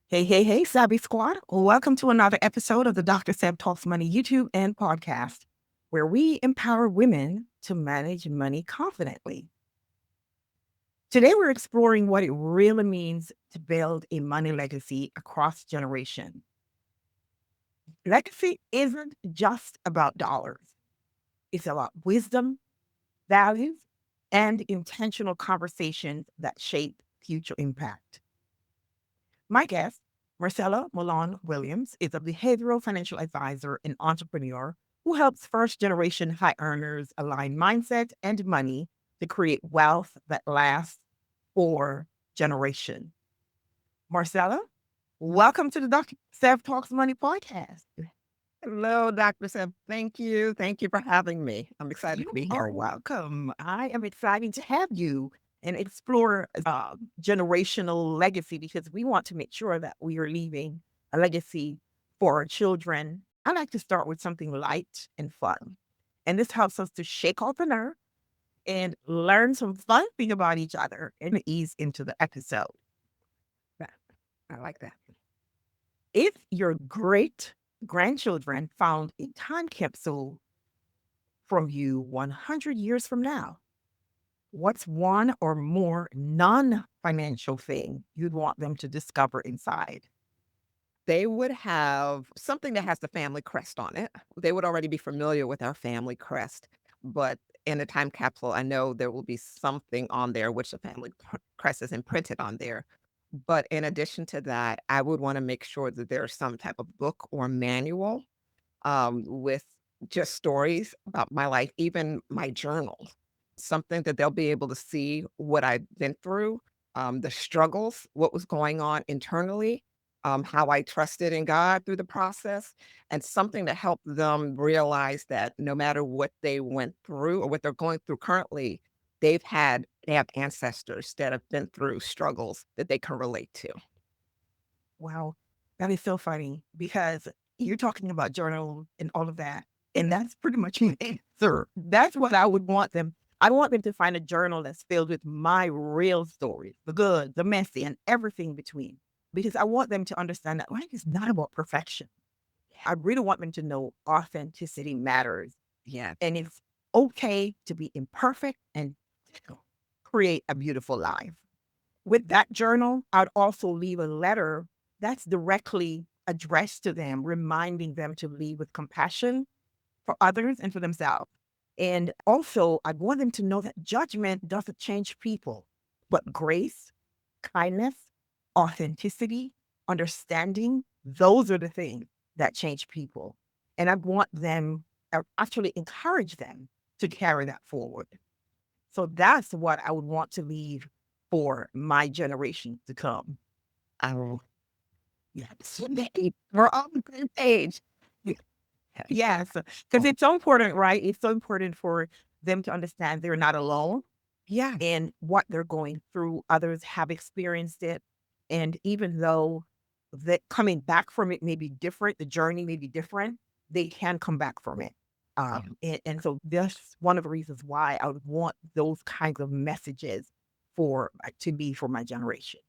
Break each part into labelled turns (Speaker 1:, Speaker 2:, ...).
Speaker 1: Hey, hey, hey, Savvy Squad. Welcome to another episode of the Dr. Seb Talks Money YouTube and podcast, where we empower women to manage money confidently. Today, we're exploring what it really means to build a money legacy across generations. Legacy isn't just about dollars, it's about wisdom, values, and intentional conversations that shape future impact. My guest, Marcella Mollon-Williams, is a behavioral financial advisor and entrepreneur who helps first generation high earners align mindset and money to create wealth that lasts for generations. Marcella, welcome to the Dr. Sev Talks Money podcast.
Speaker 2: Hello, Dr. Seb. Thank you. Thank you for having me. I'm excited to
Speaker 1: You
Speaker 2: be
Speaker 1: are
Speaker 2: here.
Speaker 1: welcome. I am excited to have you and explore generational legacy because we want to make sure that we are leaving a legacy for our children. I like to start with something light and fun. And this helps us to shake off the nerve and learn some fun thing about each other and ease into the episode.
Speaker 2: Yeah, I like that.
Speaker 1: If your great grandchildren found a time capsule from you 100 years from now, what's one or more non-financial thing you'd want them to discover inside?
Speaker 2: They would have something that has the family crest on it. They would already be familiar with our family crest, but in a time capsule, I know there will be something on there which the family crest is imprinted on there. But in addition to that, I would want to make sure that there's some type of book or manual with just stories about my life, even my journal, something that they'll be able to see what I've been through, the struggles, what was going on internally, how I trusted in God through the process, and something to help them realize that no matter what they went through or what they're going through currently, they have ancestors that have been through struggles that they can relate to.
Speaker 1: Wow, that is so funny because you're talking about journal and all of that, and that's pretty much an answer. That's what I would want them. I want them to find a journal that's filled with my real stories, the good, the messy, and everything between. Because I want them to understand that life is not about perfection. I really want them to know authenticity matters
Speaker 2: Yeah.
Speaker 1: and it's okay to be imperfect and still create a beautiful life. With that journal, I'd also leave a letter that's directly addressed to them, reminding them to lead with compassion for others and for themselves. And also, I want them to know that judgment doesn't change people, but grace, kindness, authenticity, understanding, those are the things that change people. And I want them, actually encourage them to carry that forward. So that's what I would want to leave for my generation to come.
Speaker 2: Oh,
Speaker 1: Yeah.
Speaker 2: so we're on the same page.
Speaker 1: Yes, because it's so important, right? It's so important for them to understand they're not alone
Speaker 2: Yeah.
Speaker 1: in what they're going through. Others have experienced it. And even though that coming back from it may be different, the journey may be different, they can come back from it.
Speaker 2: Yeah.
Speaker 1: And so that's one of the reasons why I would want those kinds of messages for to be for my generation.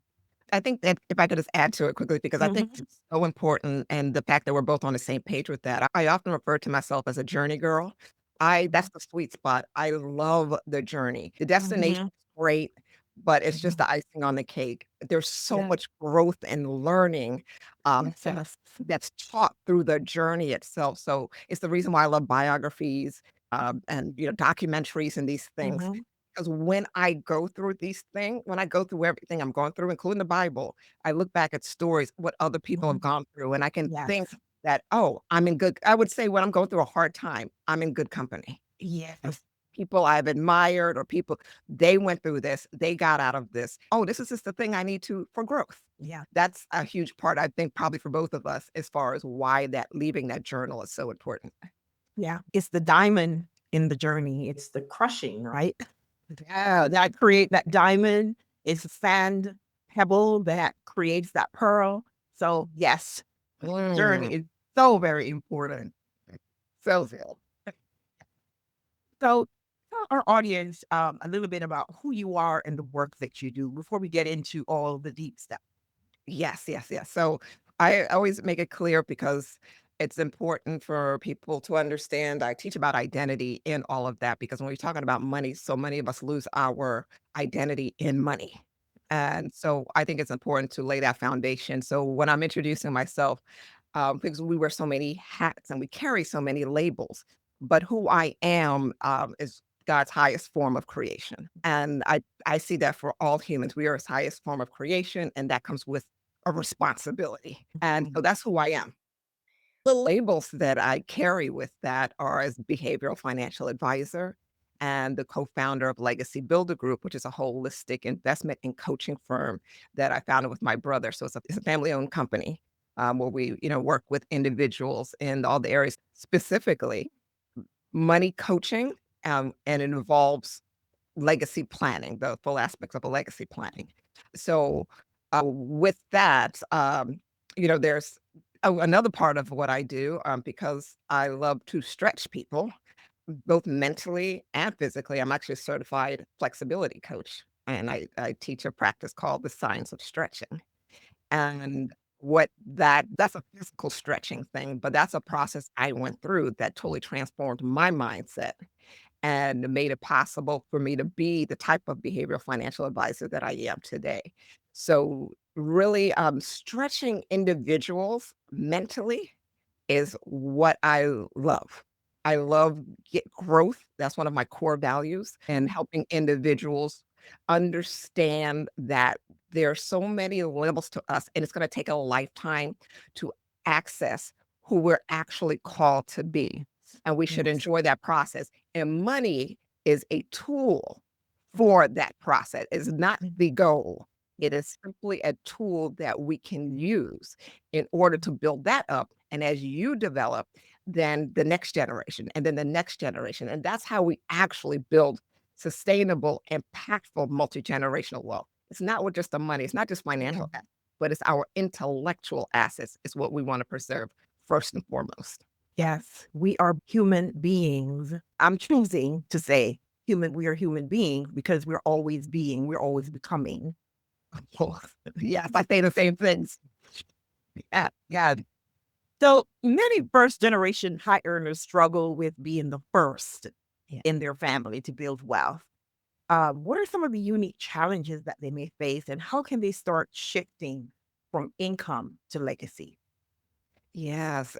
Speaker 2: I think that if I could just add to it quickly, because I think
Speaker 1: Mhm.
Speaker 2: it's so important and the fact that we're both on the same page with that. I often refer to myself as a journey girl. That's the sweet spot. I love the journey. The destination
Speaker 1: Mhm.
Speaker 2: is great, but it's just
Speaker 1: Mhm.
Speaker 2: the icing on the cake. There's so
Speaker 1: Yeah.
Speaker 2: much growth and learning
Speaker 1: Yes. Yes.
Speaker 2: that's taught through the journey itself. So it's the reason why I love biographies and documentaries and these things.
Speaker 1: Mhm.
Speaker 2: Because when I go through everything I'm going through, including the Bible, I look back at stories, what other people have
Speaker 1: Mhm.
Speaker 2: gone through, and I can think
Speaker 1: Yes.
Speaker 2: that, oh, I would say when I'm going through a hard time, I'm in good company.
Speaker 1: Yes.
Speaker 2: People I've admired or people, they went through this, they got out of this. Oh, this is just the thing I need to for growth.
Speaker 1: Yeah.
Speaker 2: That's a huge part, I think, probably for both of us, as far as why that leaving that journal is so important.
Speaker 1: Yeah. It's the diamond in the journey. It's the crushing, right? Yeah, that create that diamond. It's a sand pebble that creates that pearl. So yes, journey
Speaker 2: Mm,
Speaker 1: is so very important.
Speaker 2: so good.
Speaker 1: So tell our audience a little bit about who you are and the work that you do before we get into all the deep stuff.
Speaker 2: Yes, yes, yes. So I always make it clear because it's important for people to understand. I teach about identity in all of that because when we're talking about money, so many of us lose our identity in money. And so I think it's important to lay that foundation. So when I'm introducing myself, because we wear so many hats and we carry so many labels, but who I am is God's highest form of creation. And I see that for all humans. We are his highest form of creation, and that comes with a responsibility. And so
Speaker 1: Mhm.
Speaker 2: that's who I am. The labels that I carry with that are as behavioral financial advisor and the co-founder of Legacy Builder Group, which is a holistic investment and coaching firm that I founded with my brother. So it's a family-owned company where we, work with individuals in all the areas, specifically money coaching, and it involves legacy planning, the full aspects of a legacy planning. So, with that, there's another part of what I do, because I love to stretch people, both mentally and physically. I'm actually a certified flexibility coach, and I teach a practice called the science of stretching. And that's a physical stretching thing, but that's a process I went through that totally transformed my mindset and made it possible for me to be the type of behavioral financial advisor that I am today. So really, stretching individuals mentally is what I love. I love get growth. That's one of my core values, and helping individuals understand that there are so many levels to us, and it's going to take a lifetime to access who we're actually called to be. And we should
Speaker 1: Yes.
Speaker 2: enjoy that process. And money is a tool for that process. It's not the goal. It is simply a tool that we can use in order to build that up. And as you develop, then the next generation, and then the next generation. And that's how we actually build sustainable, impactful, multi-generational wealth. It's not with just the money, it's not just
Speaker 1: Yeah.
Speaker 2: financial, but it's our intellectual assets, is what we want to preserve first and foremost.
Speaker 1: Yes, we are human beings. I'm choosing to say we are human beings because we're always being, we're always becoming.
Speaker 2: Oh, yes, I say the same things.
Speaker 1: Yeah, yeah. So many first generation high earners struggle with being the first
Speaker 2: Yeah.
Speaker 1: in their family to build wealth. What are some of the unique challenges that they may face, and how can they start shifting from income to legacy?
Speaker 2: Yes,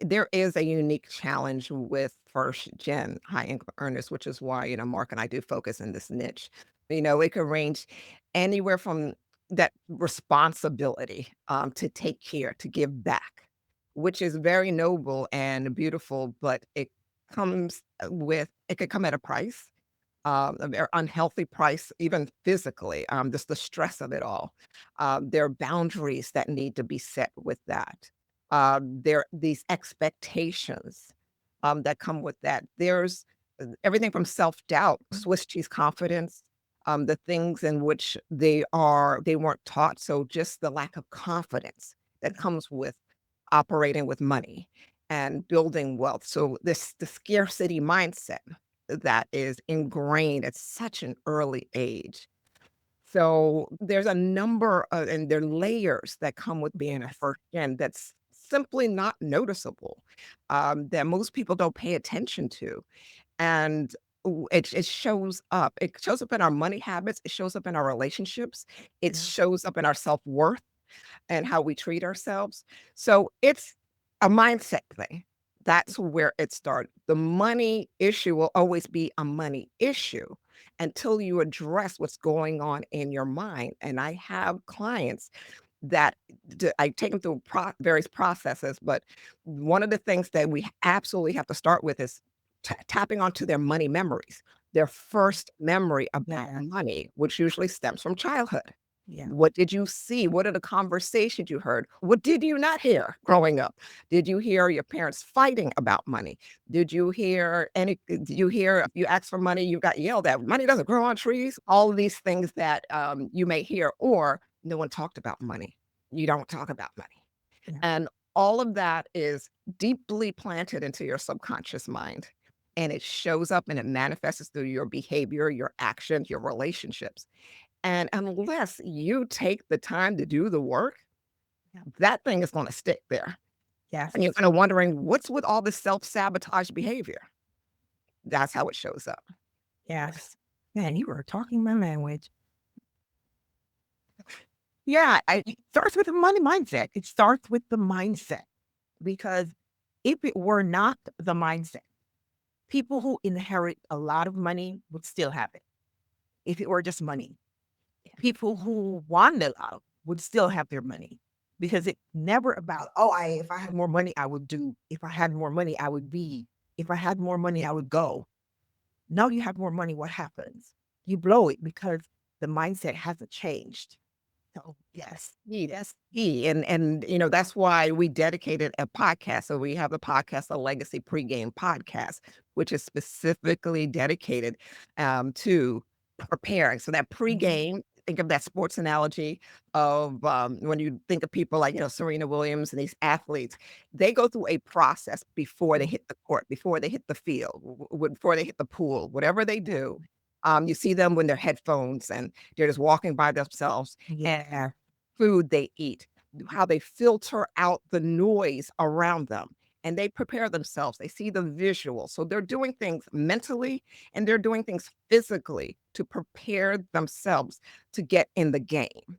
Speaker 2: there is a unique challenge with first gen high income earners, which is why, Mark and I do focus in this niche. It could range anywhere from that responsibility to take care, to give back, which is very noble and beautiful, but it could come at a price, a very unhealthy price, even physically, just the stress of it all. There are boundaries that need to be set with that. There are these expectations that come with that. There's everything from self-doubt, Swiss cheese confidence, the things in which they weren't taught. So just the lack of confidence that comes with operating with money and building wealth. So the scarcity mindset that is ingrained at such an early age. So there's a number of and there are layers that come with being a
Speaker 1: Yes.
Speaker 2: first gen that's simply not noticeable, that most people don't pay attention to. And it shows up. It shows up in our money habits. It shows up in our relationships. It
Speaker 1: Yeah.
Speaker 2: shows up in our self worth and how we treat ourselves. So it's a mindset thing. That's where it started. The money issue will always be a money issue until you address what's going on in your mind. And I have clients that I take them through various processes, but one of the things that we absolutely have to start with is tapping onto their money memories, their first memory about
Speaker 1: Yeah.
Speaker 2: money, which usually stems from childhood.
Speaker 1: Yeah.
Speaker 2: What did you see? What are the conversations you heard? What did you not hear growing up? Did you hear your parents fighting about money? Did you hear if you asked for money, you got yelled at? Money doesn't grow on trees. All of these things that you may hear, or no one talked about money. You don't talk about money.
Speaker 1: Yeah.
Speaker 2: And all of that is deeply planted into your subconscious mind. And it shows up and it manifests through your behavior, your actions, your relationships. And unless you take the time to do the work,
Speaker 1: Yeah.
Speaker 2: that thing is going to stick there.
Speaker 1: Yes.
Speaker 2: And you're kind of wondering, what's with all this self-sabotage behavior? That's how it shows up.
Speaker 1: Yes. Man, you were talking my language. Yeah, it starts with the money mindset. It starts with the mindset because if it were not the mindset, people who inherit a lot of money would still have it. If it were just money, people who want a lot would still have their money because it's never about, oh, if I had more money, I would do. If I had more money, I would be. If I had more money, I would go. Now you have more money, what happens? You blow it because the mindset hasn't changed. So yes,
Speaker 2: That's key. And that's why we dedicated a podcast. So we have a podcast, a Legacy Pregame Podcast, which is specifically dedicated to preparing. So that pregame, think of that sports analogy of when you think of people like, Serena Williams and these athletes, they go through a process before they
Speaker 1: mhm,
Speaker 2: hit the court, before they hit the field, before they hit the pool, whatever they do. You see them when they're headphones and they're just walking by themselves,
Speaker 1: yeah,
Speaker 2: food they eat, how they filter out the noise around them, and they prepare themselves. They see the visual. So they're doing things mentally and they're doing things physically to prepare themselves to get in the game.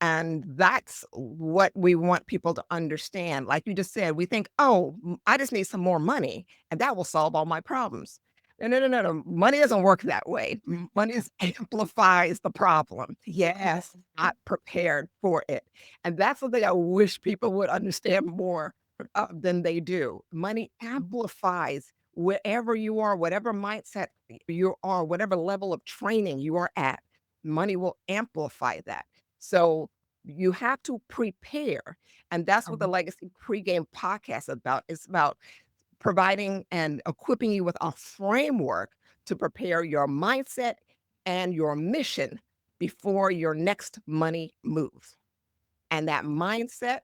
Speaker 2: And that's what we want people to understand. Like you just said, we think, oh, I just need some more money and that will solve all my problems. No, no, no, no, no. Money doesn't work that way. Money amplifies the problem.
Speaker 1: yes,
Speaker 2: Not prepared for it. And that's something I wish people would understand more than they do. Money amplifies wherever you are, whatever mindset you are, whatever level of training you are at, money will amplify that. So you have to prepare. And that's what the
Speaker 1: um,
Speaker 2: Legacy Pregame podcast is about. It's about providing and equipping you with a framework to prepare your mindset and your mission before your next money move. And that mindset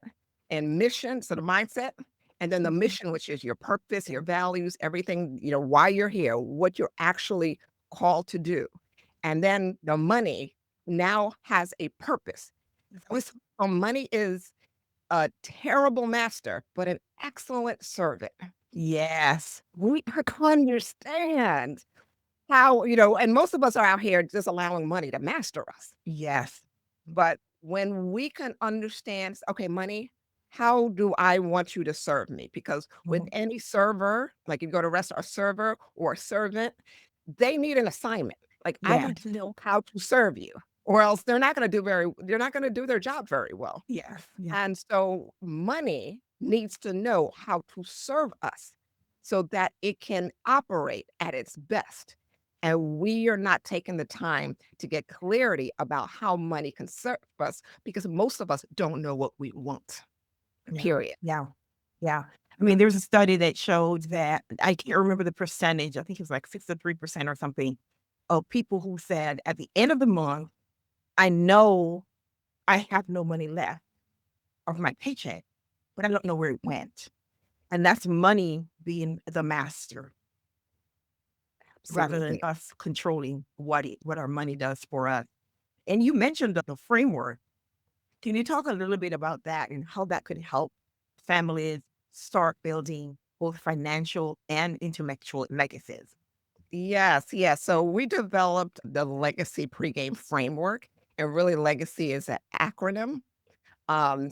Speaker 2: and mission, so the mindset, and then the
Speaker 1: mhm,
Speaker 2: mission, which is your purpose, your values, everything, why you're here, what you're actually called to do. And then the money now has a purpose. So money is a terrible master, but an excellent servant.
Speaker 1: yes,
Speaker 2: We have to understand how, and most of us are out here just allowing money to master us.
Speaker 1: yes,
Speaker 2: But when we can understand, okay, money, how do I want you to serve me? Because with
Speaker 1: mhm,
Speaker 2: any server, like you go to a restaurant, a server or a servant, they need an assignment. Like I
Speaker 1: yes,
Speaker 2: need to know how to serve you, or else they're not going to do their job very well.
Speaker 1: yes, yeah,
Speaker 2: And so money needs to know how to serve us so that it can operate at its best. And we are not taking the time to get clarity about how money can serve us because most of us don't know what we want,
Speaker 1: yeah,
Speaker 2: period.
Speaker 1: yeah, yeah. I mean, there's a study that showed that I can't remember the percentage. I think it was like 63% or something of people who said at the end of the month, I know I have no money left of my paycheck, but I don't know where it went. And that's money being the master rather than
Speaker 2: Absolutely.
Speaker 1: us controlling what our money does for us. And you mentioned the framework. Can you talk a little bit about that and how that could help families start building both financial and intellectual legacies?
Speaker 2: Yes, yes. So we developed the legacy pregame framework, and really legacy is an acronym.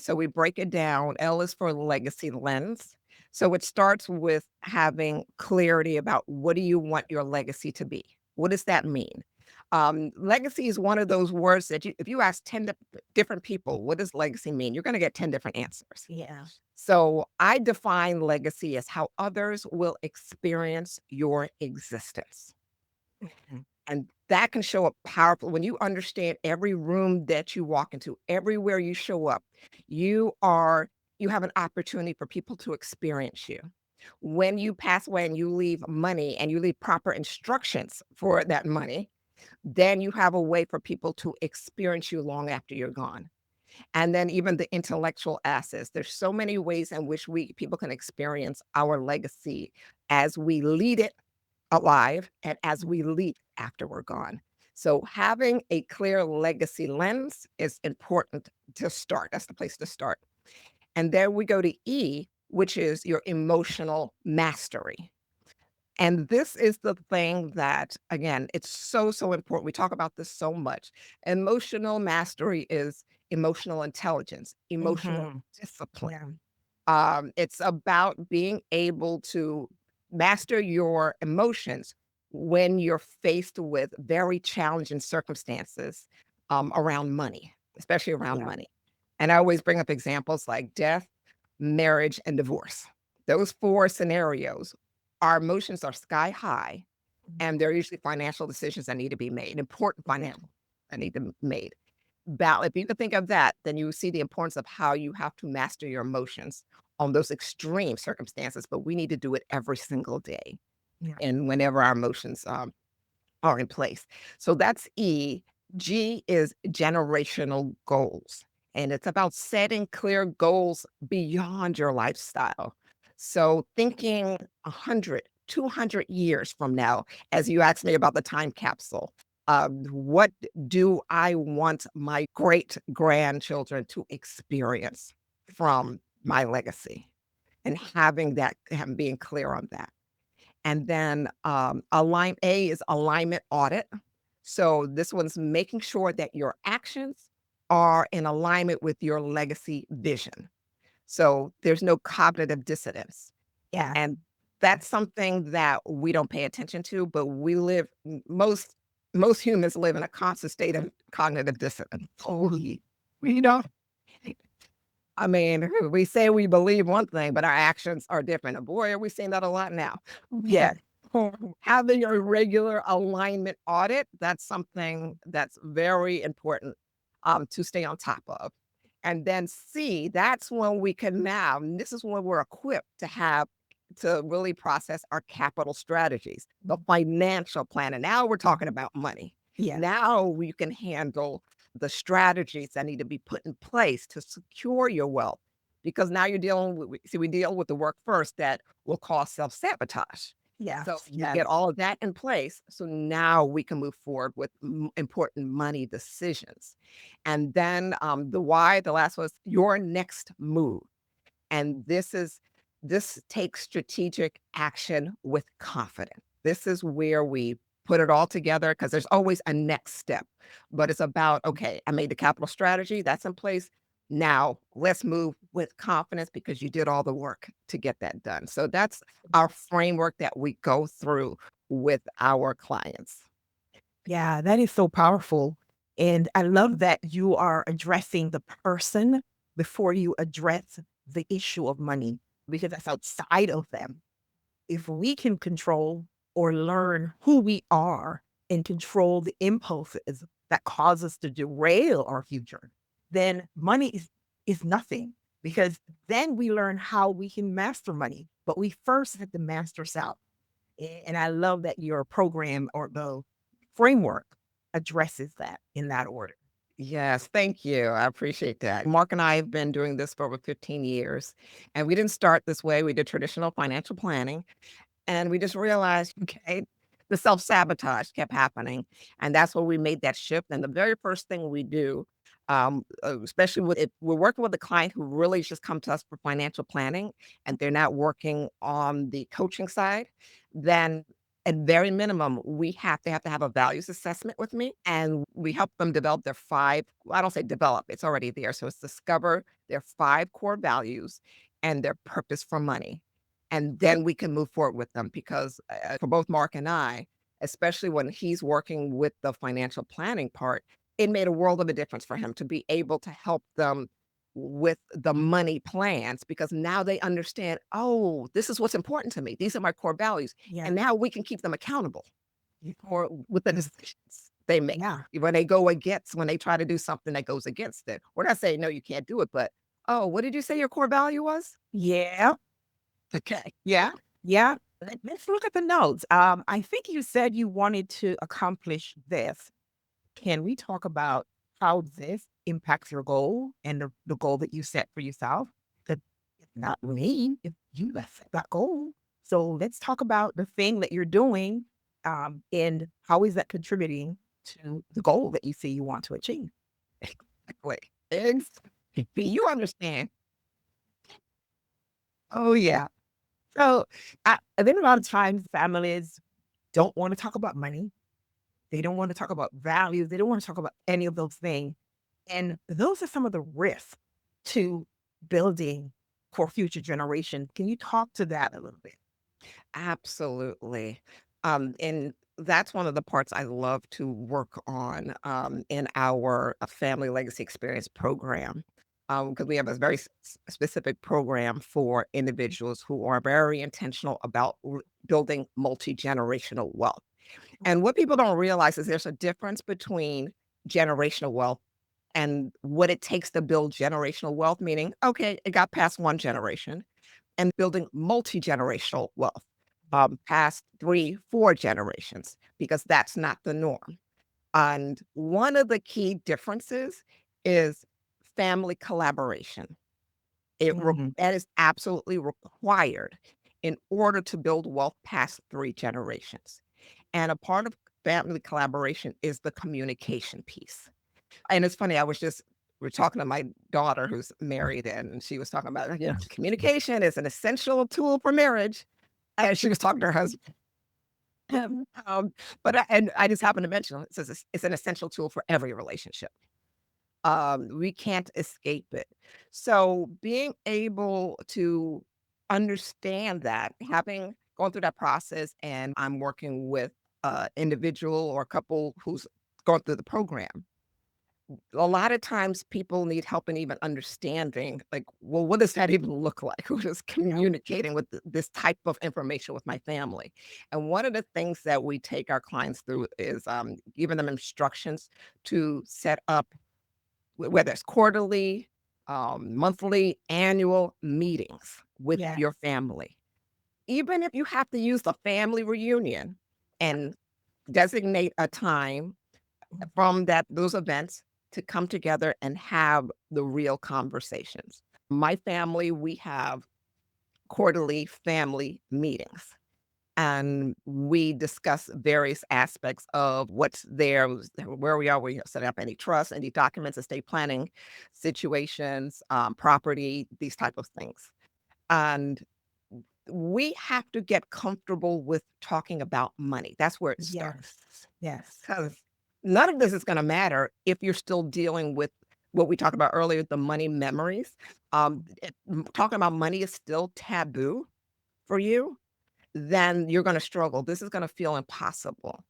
Speaker 2: So we break it down. L is for legacy lens. So it starts with having clarity about what do you want your legacy to be? What does that mean? Legacy is one of those words that if you ask 10 different people, what does legacy mean? You're going to get 10 different answers.
Speaker 1: Yeah.
Speaker 2: So I define legacy as how others will experience your existence.
Speaker 1: Mhm.
Speaker 2: And that can show up powerful when you understand every room that you walk into, everywhere you show up, you are you have an opportunity for people to experience you. When you pass away and you leave money and you leave proper instructions for that money, then you have a way for people to experience you long after you're gone. And then even the intellectual assets. There's so many ways in which we people can experience our legacy as we lead it alive and as we leap after we're gone. So having a clear legacy lens is important to start. That's the place to start. And then we go to E, which is your emotional mastery. And this is the thing that, again, it's so, so important. We talk about this so much. Emotional mastery is emotional intelligence, emotional
Speaker 1: Mhm.
Speaker 2: discipline.
Speaker 1: Yeah.
Speaker 2: It's about being able to master your emotions when you're faced with very challenging circumstances around money, especially around
Speaker 1: Yeah.
Speaker 2: money. And I always bring up examples like death, marriage, and divorce. Those four scenarios, our emotions are sky high, and they're usually financial decisions that need to be made, important
Speaker 1: Yeah.
Speaker 2: financial that need to be made. If you can think of that, then you see the importance of how you have to master your emotions on those extreme circumstances, but we need to do it every single day
Speaker 1: Yeah.
Speaker 2: and whenever our emotions are in place. So that's E. G is generational goals. And it's about setting clear goals beyond your lifestyle. So thinking 100, 200 years from now, as you asked me about the time capsule, what do I want my great grandchildren to experience from my legacy? And having that, being clear on that. And then A is alignment audit. So this one's making sure that your actions are in alignment with your legacy vision. So there's no cognitive dissonance.
Speaker 1: Yeah.
Speaker 2: And that's something that we don't pay attention to, but we live most humans live in a constant state of cognitive dissonance.
Speaker 1: Totally. You know?
Speaker 2: I mean, we say we believe one thing, but our actions are different. And boy, are we seeing that a lot now.
Speaker 1: Yeah.
Speaker 2: Having a regular alignment audit, that's something that's very important to stay on top of. And then C, that's when we can now, and this is when we're equipped to have to really process our capital strategies, the financial plan. And now we're talking about money.
Speaker 1: Yeah.
Speaker 2: Now we can handle the strategies that need to be put in place to secure your wealth. Because now you're dealing with, we deal with the work first that will cause self sabotage. So
Speaker 1: Yes.
Speaker 2: you
Speaker 1: Yes.
Speaker 2: get all of that in place. So now we can move forward with important money decisions. And then the why, the last was your next move. And this takes strategic action with confidence. This is where we put it all together because there's always a next step. But it's about, okay, I made the capital strategy, that's in place. Now let's move with confidence because you did all the work to get that done. So that's our framework that we go through with our clients.
Speaker 1: Yeah, that is so powerful. And I love that you are addressing the person before you address the issue of money, because that's outside of them. If we can control or learn who we are and control the impulses that cause us to derail our future, then money is nothing, because then we learn how we can master money. But we first have to master self. And I love that your program or the framework addresses that in that order.
Speaker 2: Yes, thank you. I appreciate that. Mark and I have been doing this for over 15 years, and we didn't start this way. We did traditional financial planning, and we just realized, okay, the self-sabotage kept happening. And that's when we made that shift. And the very first thing we do, especially with if we're working with a client who really just come to us for financial planning and they're not working on the coaching side, then at very minimum, we have to have a values assessment with me. And we help them develop their five, well, I don't say develop, it's already there. So it's discover their five core values and their purpose for money, and then we can move forward with them because for both Mark and I, especially when he's working with the financial planning part, it made a world of a difference for him to be able to help them with the money plans because now they understand, oh, this is what's important to me. These are my core values.
Speaker 1: Yeah.
Speaker 2: And now we can keep them accountable for with the decisions they make.
Speaker 1: Yeah.
Speaker 2: When they try to do something that goes against it. We're not saying no, you can't do it, but oh, what did you say your core value was?
Speaker 1: Yeah.
Speaker 2: Okay.
Speaker 1: Yeah. Yeah. Let's look at the notes. I think you said you wanted to accomplish this. Can we talk about how this impacts your goal and the goal that you set for yourself? That it's not me, if you that set that goal. So let's talk about the thing that you're doing, and how is that contributing to the goal that you see you want to achieve.
Speaker 2: Exactly. Exactly. You understand.
Speaker 1: Oh, yeah. So I think a lot of times families don't want to talk about money. They don't want to talk about values. They don't want to talk about any of those things. And those are some of the risks to building for future generations. Can you talk to that a little bit?
Speaker 2: Absolutely. And that's one of the parts I love to work on in our Family Legacy Experience program. Because we have a very specific program for individuals who are very intentional about building multi generational wealth. And what people don't realize is there's a difference between generational wealth and what it takes to build generational wealth, meaning, okay, it got past one generation, and building multi generational wealth past three, four generations, because that's not the norm. And one of the key differences is family collaboration.
Speaker 1: Mhm.
Speaker 2: That is absolutely required in order to build wealth past three generations. And a part of family collaboration is the communication piece. And it's funny, we're talking to my daughter who's married, and she was talking about, communication is an essential tool for marriage. And she was talking to her husband. And I just happened to mention it says it's an essential tool for every relationship. We can't escape it. So being able to understand that, having gone through that process, and I'm working with an individual or a couple who's gone through the program. A lot of times people need help in even understanding, like, well, what does that even look like? Who is communicating with this type of information with my family? And one of the things that we take our clients through is giving them instructions to set up, whether it's quarterly, monthly, annual meetings with
Speaker 1: Yeah.
Speaker 2: your family. Even if you have to use the family reunion and designate a time from those events to come together and have the real conversations. My family, we have quarterly family meetings, and we discuss various aspects of what's there, where we are. We set up any trust, any documents, estate planning situations, property, these type of things. And we have to get comfortable with talking about money. That's where it starts.
Speaker 1: Yes. Yes.
Speaker 2: 'Cause none of this is gonna matter if you're still dealing with what we talked about earlier, the money memories. Talking about money is still taboo for you, then you're gonna struggle. This is gonna feel impossible.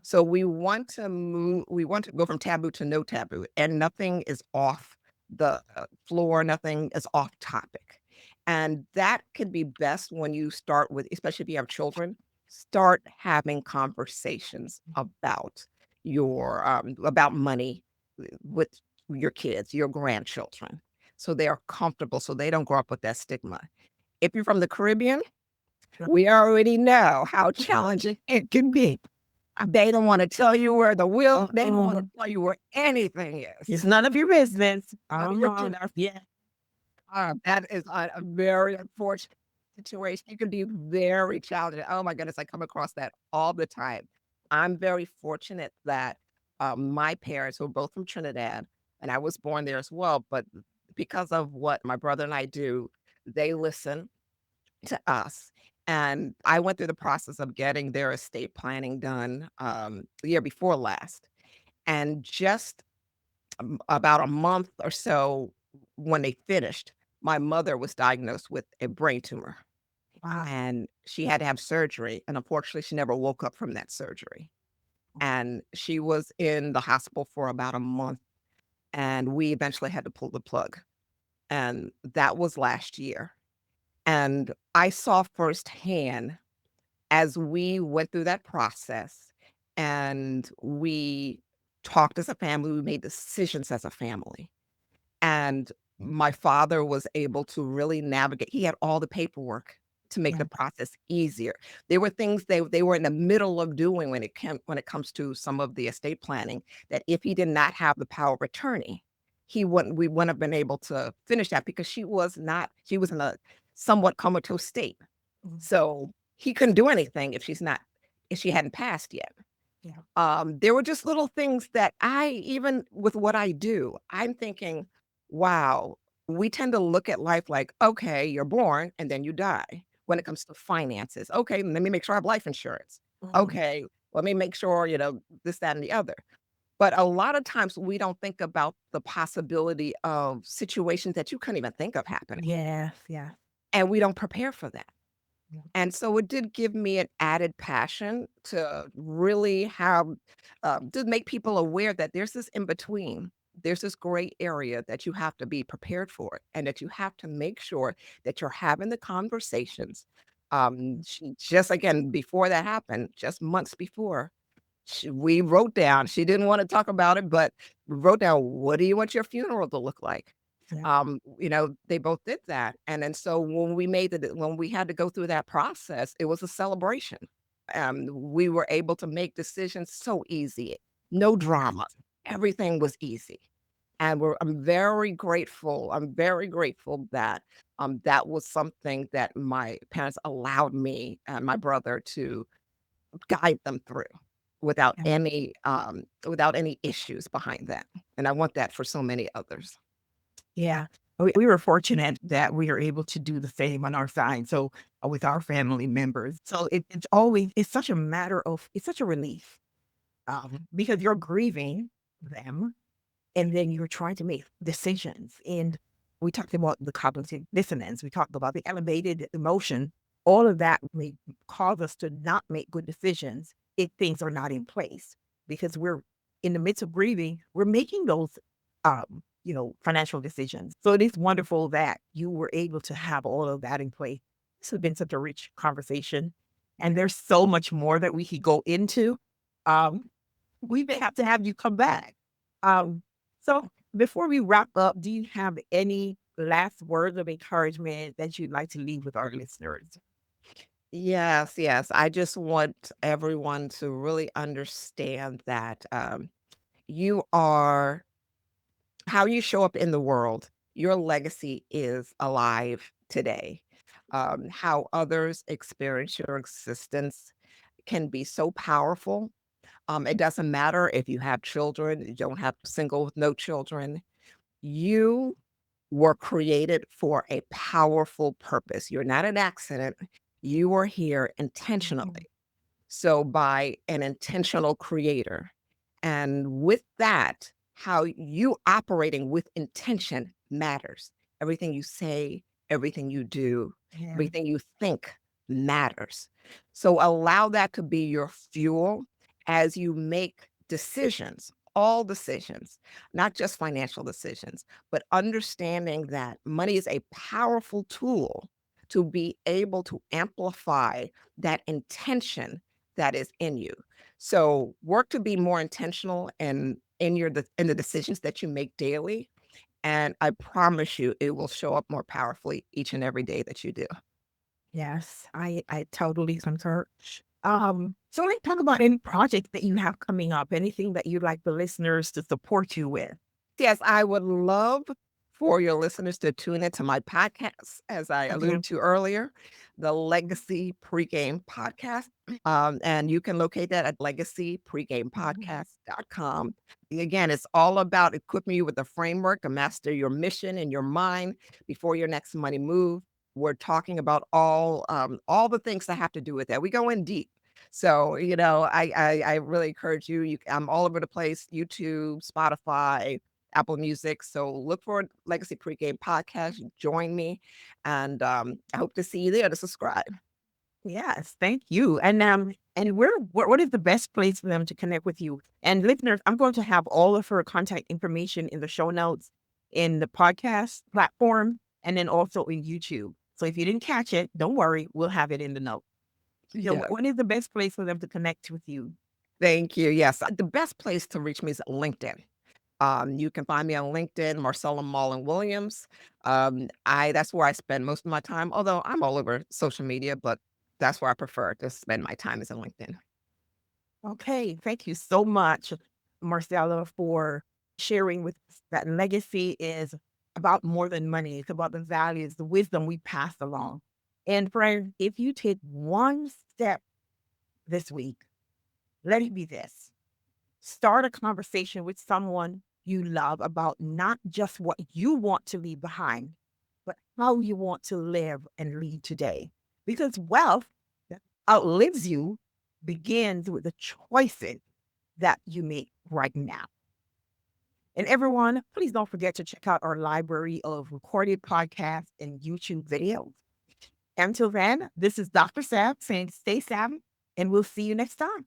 Speaker 2: So we want to go from taboo to no taboo, and nothing is off the floor, nothing is off topic. And that could be best when you start with, especially if you have children, start having conversations about money with your kids, your grandchildren, so they are comfortable, so they don't grow up with that stigma. If you're from the Caribbean, we already know how challenging it can be. They don't wanna tell you where the will, they don't wanna tell you where anything
Speaker 1: It's
Speaker 2: is.
Speaker 1: none of your business.
Speaker 2: None of your
Speaker 1: Yeah.
Speaker 2: That is a very unfortunate situation. It can be very challenging. Oh my goodness, I come across that all the time. I'm very fortunate that, my parents were both from Trinidad, and I was born there as well, but because of what my brother and I do, they listen to us. And I went through the process of getting their estate planning done, the year before last. And just about a month or so when they finished, my mother was diagnosed with a brain tumor,
Speaker 1: Wow.
Speaker 2: and she had to have surgery. And unfortunately, she never woke up from that surgery. And she was in the hospital for about a month, and we eventually had to pull the plug. And that was last year. And I saw firsthand as we went through that process and we talked as a family, we made decisions as a family. And my father was able to really navigate. He had all the paperwork to make
Speaker 1: Yeah.
Speaker 2: the process easier. There were things they were in the middle of doing when it comes to some of the estate planning, that if he did not have the power of attorney, we wouldn't have been able to finish that, because she was in a somewhat comatose state.
Speaker 1: Mhm.
Speaker 2: So he couldn't do anything if she hadn't passed yet.
Speaker 1: Yeah.
Speaker 2: There were just little things that even with what I do, I'm thinking, wow, we tend to look at life like, okay, you're born and then you die when it comes to finances. Okay, let me make sure I have life insurance.
Speaker 1: Mhm.
Speaker 2: Okay, let me make sure, this, that, and the other. But a lot of times we don't think about the possibility of situations that you couldn't even think of happening.
Speaker 1: Yes, yes.
Speaker 2: And we don't prepare for that.
Speaker 1: Yeah.
Speaker 2: And so it did give me an added passion to really to make people aware that there's this in between. There's this gray area that you have to be prepared for and that you have to make sure that you're having the conversations. Just again, before that happened, just months before, we wrote down, she didn't want to talk about it, but we wrote down, what do you want your funeral to look like?
Speaker 1: Yeah.
Speaker 2: They both did that. And then so when we had to go through that process, it was a celebration. We were able to make decisions so easy, no drama. Everything was easy. And I'm very grateful. I'm very grateful that that was something that my parents allowed me and my brother to guide them through
Speaker 1: Yeah.
Speaker 2: without any issues behind that. And I want that for so many others.
Speaker 1: Yeah. We were fortunate that we are able to do the same on our side. So with our family members. So it's always, it's such a relief because you're grieving them and then you're trying to make decisions. And we talked about the cognitive dissonance. We talked about the elevated emotion. All of that may cause us to not make good decisions if things are not in place because we're in the midst of grieving. We're making those, financial decisions. So it is wonderful that you were able to have all of that in place. This has been such a rich conversation, and there's so much more that we could go into. Um, we may have to have you come back. Um, so before we wrap up, do you have any last words of encouragement that you'd like to leave with our listeners?
Speaker 2: Yes, yes. I just want everyone to really understand that you are how you show up in the world, your legacy is alive today. How others experience your existence can be so powerful. It doesn't matter if you have children, you don't have single with no children. You were created for a powerful purpose. You're not an accident. You were here
Speaker 1: Mhm.
Speaker 2: intentionally. So by an intentional creator. And with that, how you operating with intention matters. Everything you say, everything you do,
Speaker 1: Yeah.
Speaker 2: everything you think matters. So allow that to be your fuel as you make decisions, all decisions, not just financial decisions, but understanding that money is a powerful tool to be able to amplify that intention that is in you. So work to be more intentional and in the decisions that you make daily. And I promise you it will show up more powerfully each and every day that you do.
Speaker 1: Yes, I totally concur. So let's talk about any projects that you have coming up, anything that you'd like the listeners to support you with.
Speaker 2: Yes, I would love for your listeners to tune into my podcast, as I
Speaker 1: Okay.
Speaker 2: alluded to earlier, the Legacy Pregame Podcast. And you can locate that at
Speaker 1: Mhm.
Speaker 2: legacypregamepodcast.com. Again, it's all about equipping you with the framework to master your mission in your mind before your next money move. We're talking about all the things that have to do with that. We go in deep. So, I really encourage you. I'm all over the place: YouTube, Spotify, Apple Music. So look for Legacy Pregame Podcast. Join me, and I hope to see you there to subscribe.
Speaker 1: Yes, thank you. And what is the best place for them to connect with you? And listeners, I'm going to have all of her contact information in the show notes in the podcast platform and then also in YouTube. So if you didn't catch it, don't worry, we'll have it in the note. So
Speaker 2: Yeah.
Speaker 1: what is the best place for them to connect with you?
Speaker 2: Thank you. Yes, the best place to reach me is LinkedIn. You can find me on LinkedIn, Marcella Mollon-Williams. I That's where I spend most of my time, although I'm all over social media, but that's where I prefer to spend my time is on LinkedIn.
Speaker 1: Okay, thank you so much, Marcella, for sharing with us that legacy is about more than money. It's about the values, the wisdom we pass along. And friends, if you take one step this week, Let it be this: start a conversation with someone you love about not just what you want to leave behind, but how you want to live and lead today. Because wealth that outlives you begins with the choices that you make right now. And everyone, please don't forget to check out our library of recorded podcasts and YouTube videos. Until then, this is Dr. Sav saying stay savvy, and we'll see you next time.